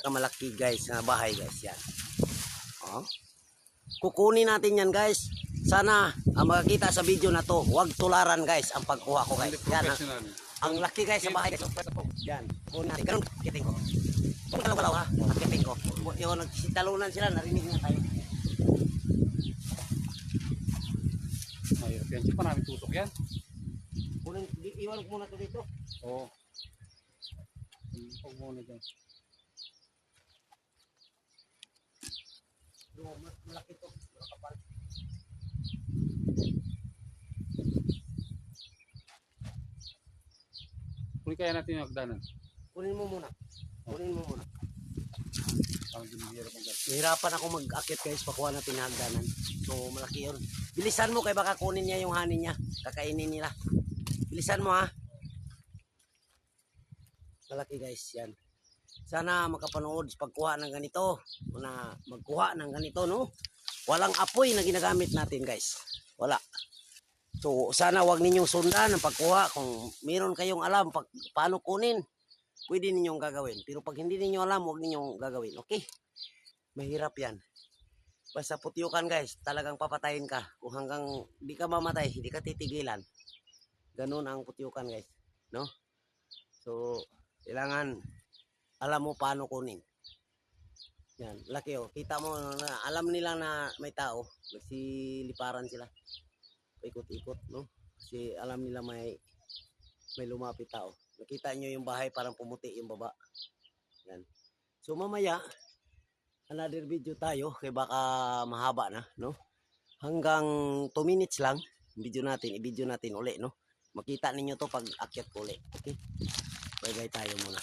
pinakamalaki guys na bahay guys. Yan. Oh. Kukunin natin yan guys. Sana makakita sa video na to. Huwag tularan guys ang pagkuha ko guys. Yan. Ang laki guys sa bahay guys. Yan. Kunin natin. Ganun. Kiting ko. Kung wala ha. Kiting ko. Yung nagsitalunan sila. Narinig na tayo. Mahirap yan. Hindi pa namin tutok yan. Iwan ko muna to dito. Oo. Huwag muna dyan. Malaki to. Kapal. Kunin kaya natin yung hagdanan. Kunin mo muna. Kunin mo muna. Parang dinihirap ang gas. Nahirapan ako mag-akit guys. Pakuha natin ng hagdanan. So malaki yun. Bilisan mo kay baka kunin niya yung hanin niya. Kakainin nila. Bilisan mo ha. Malaki guys. Yan. Sana makapanood sa pagkuha ng ganito. Na magkuha ng ganito no. Walang apoy na ginagamit natin guys. Wala. So sana wag ninyong sundan ang pagkuha. Kung meron kayong alam paano kunin, pwede ninyong gagawin. Pero pag hindi ninyo alam, wag ninyong gagawin. Okay? Mahirap yan. Basta putyukan guys, talagang papatayin ka. Kung hanggang di ka mamatay, hindi ka titigilan. Ganun ang putyukan guys. No? So, kailangan alam mo paano kunin. Yan, laki oh. Kita mo na alam nila na may tao. Nagsiliparan sila. Ikot-ikot, no? Kasi alam nila may lumapit tao. Nakita nyo yung bahay parang pumuti yung baba. Yan. So mamaya, another video tayo. Kaya baka mahaba na, no? Hanggang 2 minutes lang. I-video natin uli, no? Makita ninyo to pag akyat ko uli. Okay? Bye-bye tayo muna.